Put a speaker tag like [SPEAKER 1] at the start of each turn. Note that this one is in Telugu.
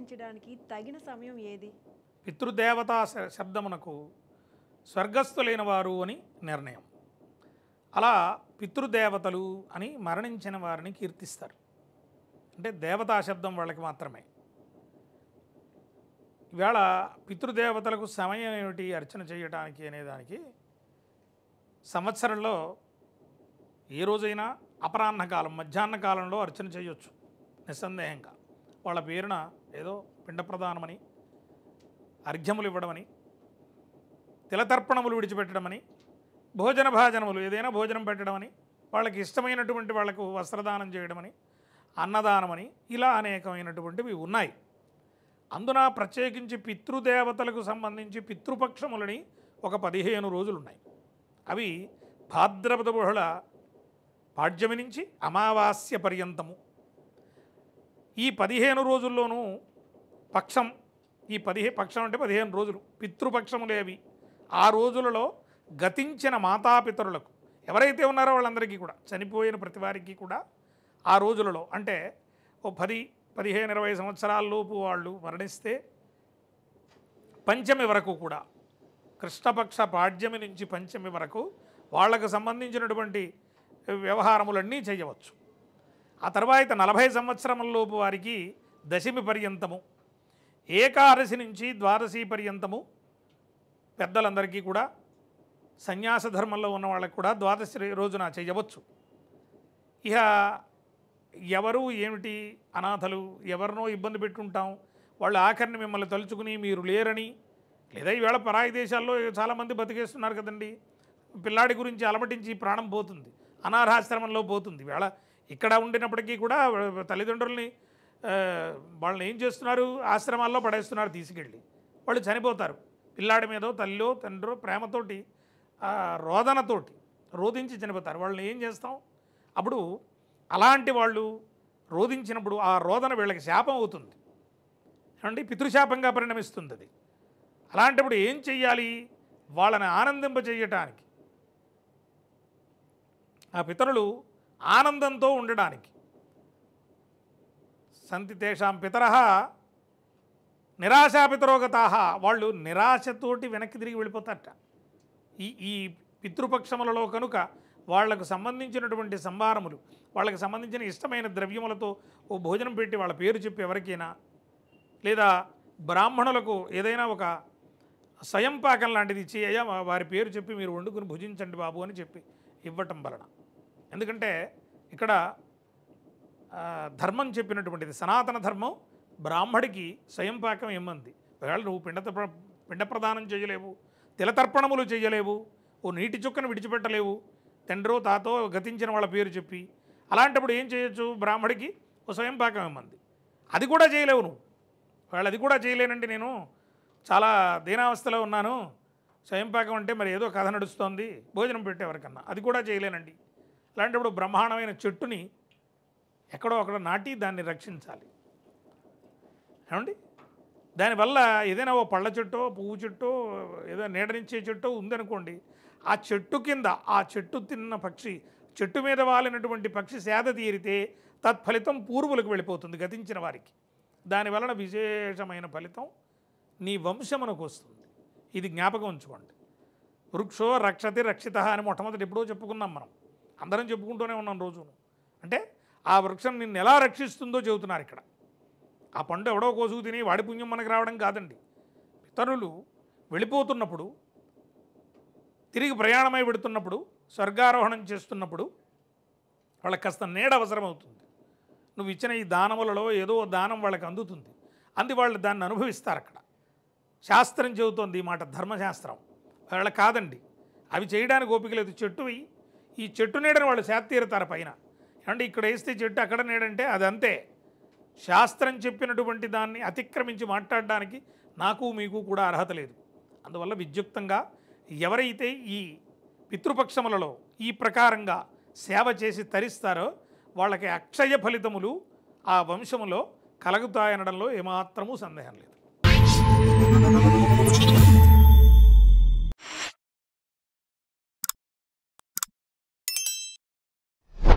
[SPEAKER 1] ఆచరించడానికి తగిన సమయం ఏది?
[SPEAKER 2] పితృదేవతా శబ్దమునకు స్వర్గస్థులైన వారు అని నిర్ణయం. అలా పితృదేవతలు అని మరణించిన వారిని కీర్తిస్తారు. అంటే దేవతా శబ్దం వాళ్ళకి మాత్రమే. ఈవేళ పితృదేవతలకు సమయం ఏమిటి అర్చన చేయటానికి అనేదానికి సంవత్సరంలో ఏ రోజైనా అపరాహ్న కాలం మధ్యాహ్న కాలంలో అర్చన చేయొచ్చు నిస్సందేహంగా. వాళ్ళ పేరున ఏదో పిండ ప్రదానమని, అర్ఘ్యములు ఇవ్వడమని, తిలతర్పణములు విడిచిపెట్టడమని, భోజన భాజనములు ఏదైనా భోజనం పెట్టడమని, వాళ్ళకి ఇష్టమైనటువంటి వాళ్లకు వస్త్రదానం చేయడమని, అన్నదానమని, ఇలా అనేకమైనటువంటివి ఉన్నాయి. అందున ప్రత్యేకించి పితృదేవతలకు సంబంధించి పితృపక్షములని ఒక 15 రోజులు ఉన్నాయి. అవి భాద్రపద బహుళ పాడ్యమి నుంచి అమావాస్య పర్యంతము. ఈ 15 రోజుల్లోనూ పక్షం, ఈ పక్షం అంటే 15 రోజులు పితృపక్షములేవి. ఆ రోజులలో గతించిన మాతాపితరులకు ఎవరైతే ఉన్నారో వాళ్ళందరికీ కూడా, చనిపోయిన ప్రతి వారికి కూడా ఆ రోజులలో అంటే ఓ 10, 15, 20 సంవత్సరాల లోపు వాళ్ళు మరణిస్తే పంచమి వరకు కూడా, కృష్ణపక్ష పాడ్యమి నుంచి పంచమి వరకు వాళ్లకు సంబంధించినటువంటి వ్యవహారములన్నీ చేయవచ్చు. ఆ తర్వాత 40 సంవత్సరముల లోపు వారికి దశమి పర్యంతము, ఏకాదశి నుంచి ద్వాదశి పర్యంతము పెద్దలందరికీ కూడా, సన్యాస ధర్మంలో ఉన్న వాళ్ళకి కూడా ద్వాదశి రోజున చేయవచ్చు. ఇక ఎవరు ఏమిటి అనాథలు, ఎవరినో ఇబ్బంది పెట్టుంటాం, వాళ్ళు ఆఖరిని మిమ్మల్ని తలుచుకుని మీరు లేరని, లేదా ఈవేళ పరాయి దేశాల్లో చాలామంది బతికేస్తున్నారు కదండి, పిల్లాడి గురించి అలమటించి ప్రాణం పోతుంది, అనాథాశ్రమంలో పోతుంది. వేళ ఇక్కడ ఉండినప్పటికీ కూడా తల్లిదండ్రుల్ని వాళ్ళని ఏం చేస్తున్నారు, ఆశ్రమాల్లో పడేస్తున్నారు తీసుకెళ్ళి. వాళ్ళు చనిపోతారు. పిల్లాడి మీదో తల్లిలో తండ్రో ప్రేమతోటి రోదనతోటి రోధించి చనిపోతారు. వాళ్ళని ఏం చేస్తాం? అప్పుడు అలాంటి వాళ్ళు రోధించినప్పుడు ఆ రోదన వీళ్ళకి శాపం అవుతుంది అండి, పితృశాపంగా పరిణమిస్తుంది అది. అలాంటప్పుడు ఏం చెయ్యాలి? వాళ్ళని ఆనందింపచేయటానికి, ఆ పితరులు ఆనందంతో ఉండడానికి, సంతి తేషాం పితరః నిరాశాపితరోగతాః, వాళ్ళు నిరాశతోటి వెనక్కి తిరిగి వెళ్ళిపోతారట. ఈ పితృపక్షములలో కనుక వాళ్లకు సంబంధించినటువంటి సంభారములు, వాళ్ళకి సంబంధించిన ఇష్టమైన ద్రవ్యములతో ఓ భోజనం పెట్టి వాళ్ళ పేరు చెప్పి ఎవరికైనా, లేదా బ్రాహ్మణులకు ఏదైనా ఒక స్వయంపాకం లాంటిది ఇచ్చి, అయ్యా వారి పేరు చెప్పి మీరు వండుకుని భుజించండి బాబు అని చెప్పి ఇవ్వటం వలన. ఎందుకంటే ఇక్కడ ధర్మం చెప్పినటువంటిది సనాతన ధర్మం, బ్రాహ్మడికి స్వయంపాకం ఇమ్మంది. ఒకవేళ నువ్వు పిండ ప్రదానం చేయలేవు, తిలతర్పణములు చేయలేవు, ఓ నీటి చుక్కను విడిచిపెట్టలేవు, తండ్రో తాతో గతించిన వాళ్ళ పేరు చెప్పి, అలాంటప్పుడు ఏం చేయొచ్చు? బ్రాహ్మడికి ఓ స్వయంపాకం ఇమ్మంది. అది కూడా చేయలేవు నువ్వు. వాళ్ళు అది కూడా చేయలేనండి, నేను చాలా దీనావస్థలో ఉన్నాను, స్వయంపాకం అంటే మరి ఏదో కథ నడుస్తోంది, భోజనం పెట్టేవరకన్నా అది కూడా చేయలేనండి. అలాంటప్పుడు బ్రహ్మాండమైన చెట్టుని ఎక్కడో అక్కడ నాటి దాన్ని రక్షించాలి ఏమండి. దానివల్ల ఏదైనా ఓ పళ్ళ చెట్టో పువ్వు చెట్టో ఏదో నీడనిచ్చే చెట్టో ఉందనుకోండి, ఆ చెట్టు కింద ఆ చెట్టు తిన్న పక్షి, చెట్టు మీద వాలినటువంటి పక్షి సేద తీరితే తత్ఫలితం పూర్వులకు వెళ్ళిపోతుంది గతించిన వారికి. దానివలన విశేషమైన ఫలితం నీ వంశమునకు వస్తుంది. ఇది జ్ఞాపకం ఉంచుకోండి. వృక్షో రక్షతి రక్షిత అని మొట్టమొదటి ఎప్పుడో చెప్పుకున్నాం మనం, అందరం చెప్పుకుంటూనే ఉన్నాం రోజును. అంటే ఆ వృక్షం నిన్ను ఎలా రక్షిస్తుందో చెబుతున్నారు ఇక్కడ. ఆ పండు ఎవడో కోసుకు తిని వాడి పుణ్యం మనకు రావడం కాదండి. పితరులు వెళ్ళిపోతున్నప్పుడు, తిరిగి ప్రయాణమై పెడుతున్నప్పుడు, స్వర్గారోహణం చేస్తున్నప్పుడు వాళ్ళకి కాస్త నీడ అవసరం అవుతుంది. నువ్వు ఇచ్చిన ఈ దానములలో ఏదో దానం వాళ్ళకి అందుతుంది, అంది వాళ్ళు దాన్ని అనుభవిస్తారు. అక్కడ శాస్త్రం చెబుతోంది ఈ మాట, ధర్మశాస్త్రం. వాళ్ళ కాదండి, అవి చేయడానికి ఓపిక లేదు. చెట్టు ఈ చెట్టు నీడని వాళ్ళు శాత తీరుతారు పైన. అంటే ఇక్కడ వేస్తే చెట్టు అక్కడ నీడంటే అది అంతే. శాస్త్రం చెప్పినటువంటి దాన్ని అతిక్రమించి మాట్లాడడానికి నాకు మీకు కూడా అర్హత లేదు. అందువల్ల విద్యుక్తంగా ఎవరైతే ఈ పితృపక్షములలో ఈ ప్రకారంగా సేవ చేసి తరిస్తారో వాళ్ళకి అక్షయ ఫలితములు ఆ వంశములో కలుగుతాయనడంలో ఏమాత్రమూ సందేహం లేదు.